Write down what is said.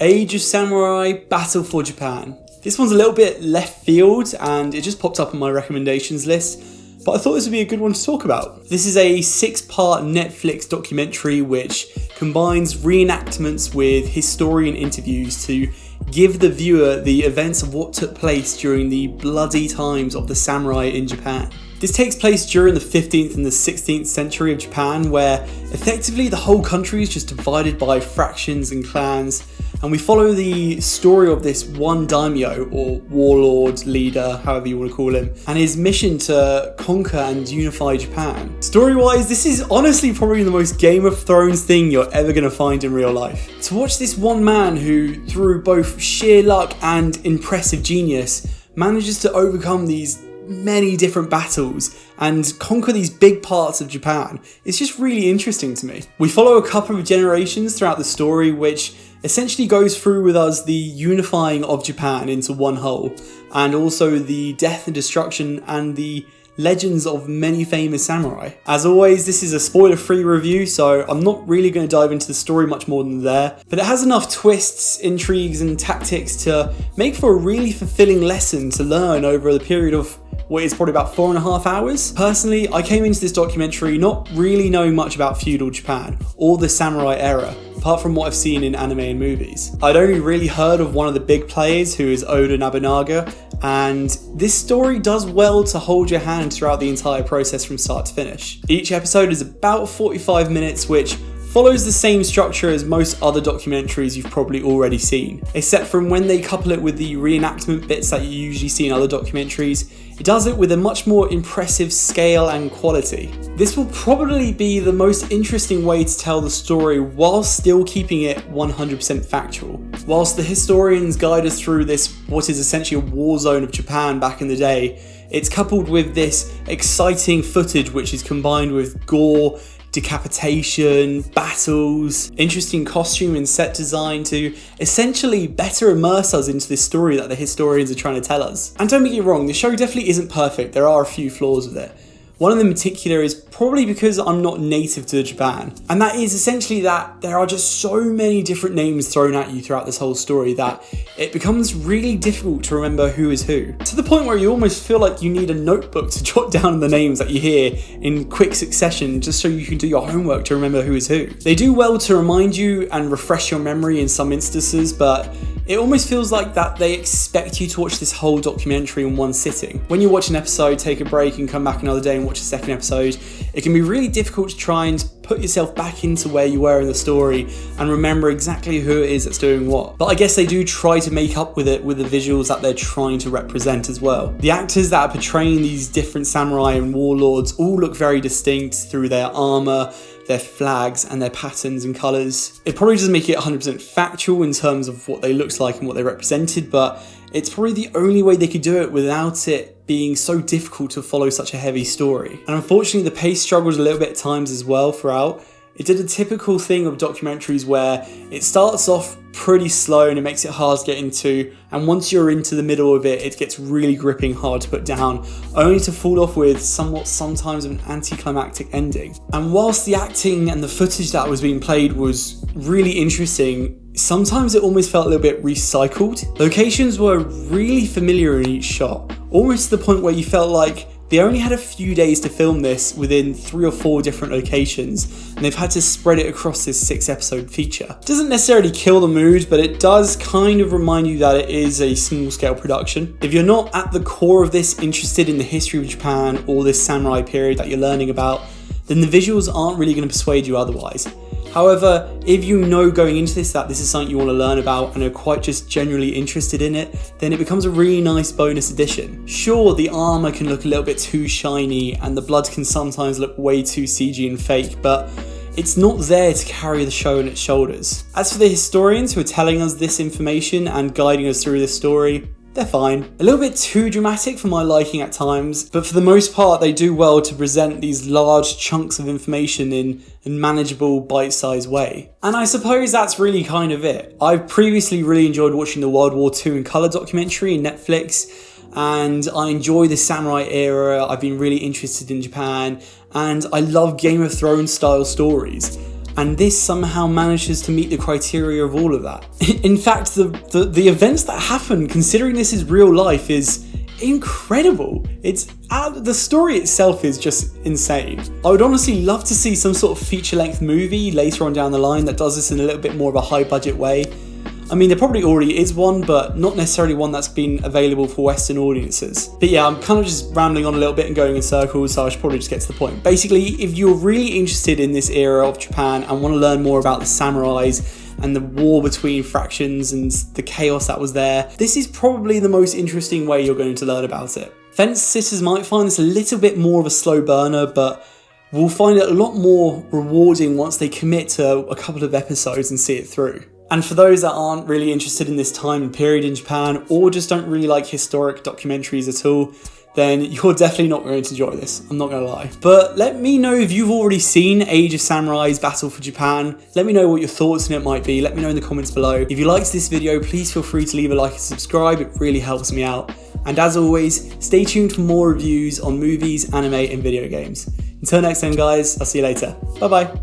Age of Samurai Battle for Japan. This one's a little bit left field and it just popped up on my recommendations list, but I thought this would be a good one to talk about. This is a 6-part Netflix documentary which combines reenactments with historian interviews to give the viewer the events of what took place during the bloody times of the samurai in Japan. This takes place during the 15th and the 16th century of Japan, where effectively the whole country is just divided by fractions and clans, and we follow the story of this one daimyo, or warlord, leader, however you want to call him, and his mission to conquer and unify Japan. Story-wise, this is honestly probably the most Game of Thrones thing you're ever going to find in real life. To watch this one man who, through both sheer luck and impressive genius, manages to overcome these many different battles and conquer these big parts of Japan, it's just really interesting to me. We follow a couple of generations throughout the story, which essentially goes through with us the unifying of Japan into one whole, and also the death and destruction and the legends of many famous samurai. As always, this is a spoiler-free review, so I'm not really going to dive into the story much more than there, but it has enough twists, intrigues and tactics to make for a really fulfilling lesson to learn over the period of what is probably about 4.5 hours. Personally, I came into this documentary not really knowing much about feudal Japan or the samurai era, apart from what I've seen in anime and movies. I'd only really heard of one of the big players, who is Oda Nobunaga, and this story does well to hold your hand throughout the entire process from start to finish. Each episode is about 45 minutes, which follows the same structure as most other documentaries you've probably already seen, except from when they couple it with the reenactment bits that you usually see in other documentaries. It does it with a much more impressive scale and quality. This will probably be the most interesting way to tell the story while still keeping it 100% factual. Whilst the historians guide us through this, what is essentially a war zone of Japan back in the day, it's coupled with this exciting footage which is combined with gore, decapitation, battles, interesting costume and set design to essentially better immerse us into this story that the historians are trying to tell us. And don't get me wrong, the show definitely isn't perfect, there are a few flaws with it. One of them in particular is probably because I'm not native to Japan, and that is essentially that there are just so many different names thrown at you throughout this whole story that it becomes really difficult to remember who is who, to the point where you almost feel like you need a notebook to jot down the names that you hear in quick succession just so you can do your homework to remember who is who. They do well to remind you and refresh your memory in some instances, but it almost feels like that they expect you to watch this whole documentary in one sitting. When you watch an episode, take a break and come back another day and watch a second episode, it can be really difficult to try and put yourself back into where you were in the story and remember exactly who it is that's doing what. But I guess they do try to make up with it with the visuals that they're trying to represent as well. The actors that are portraying these different samurai and warlords all look very distinct through their armor, their flags and their patterns and colours. It probably doesn't make it 100% factual in terms of what they looked like and what they represented, but it's probably the only way they could do it without it being so difficult to follow such a heavy story. And unfortunately the pace struggled a little bit at times as well throughout. It did a typical thing of documentaries where it starts off pretty slow and it makes it hard to get into, and once you're into the middle of it, it gets really gripping, hard to put down, only to fall off with sometimes an anticlimactic ending. And whilst the acting and the footage that was being played was really interesting, sometimes it almost felt a little bit recycled. Locations were really familiar in each shot, almost to the point where you felt like they only had a few days to film this within 3 or 4 different locations, and they've had to spread it across this 6-episode feature. It doesn't necessarily kill the mood, but it does kind of remind you that it is a small-scale production. If you're not at the core of this interested in the history of Japan or this samurai period that you're learning about, then the visuals aren't really going to persuade you otherwise. However, if you know going into this that this is something you want to learn about and are quite just generally interested in it, then it becomes a really nice bonus addition. Sure, the armor can look a little bit too shiny and the blood can sometimes look way too CG and fake, but it's not there to carry the show on its shoulders. As for the historians who are telling us this information and guiding us through this story, they're fine. A little bit too dramatic for my liking at times, but for the most part they do well to present these large chunks of information in a manageable, bite-sized way. And I suppose that's really kind of it. I've previously really enjoyed watching the World War II in colour documentary in Netflix, and I enjoy the samurai era. I've been really interested in Japan, and I love Game of Thrones style stories. and this somehow manages to meet the criteria of all of that. In fact, the events that happen, considering this is real life, is incredible. The story itself is just insane. I would honestly love to see some sort of feature-length movie later on down the line that does this in a little bit more of a high-budget way. I mean, there probably already is one, but not necessarily one that's been available for Western audiences. But yeah, I'm kind of just rambling on a little bit and going in circles, so I should probably just get to the point. Basically, if you're really interested in this era of Japan and want to learn more about the samurais and the war between fractions and the chaos that was there, this is probably the most interesting way you're going to learn about it. Fence sitters might find this a little bit more of a slow burner, but will find it a lot more rewarding once they commit to a couple of episodes and see it through. And for those that aren't really interested in this time and period in Japan, or just don't really like historic documentaries at all, then you're definitely not going to enjoy this, I'm not going to lie. But let me know if you've already seen Age of Samurai's Battle for Japan. Let me know what your thoughts on it might be. Let me know in the comments below. If you liked this video, please feel free to leave a like and subscribe. It really helps me out. And as always, stay tuned for more reviews on movies, anime, and video games. Until next time, guys, I'll see you later. Bye bye.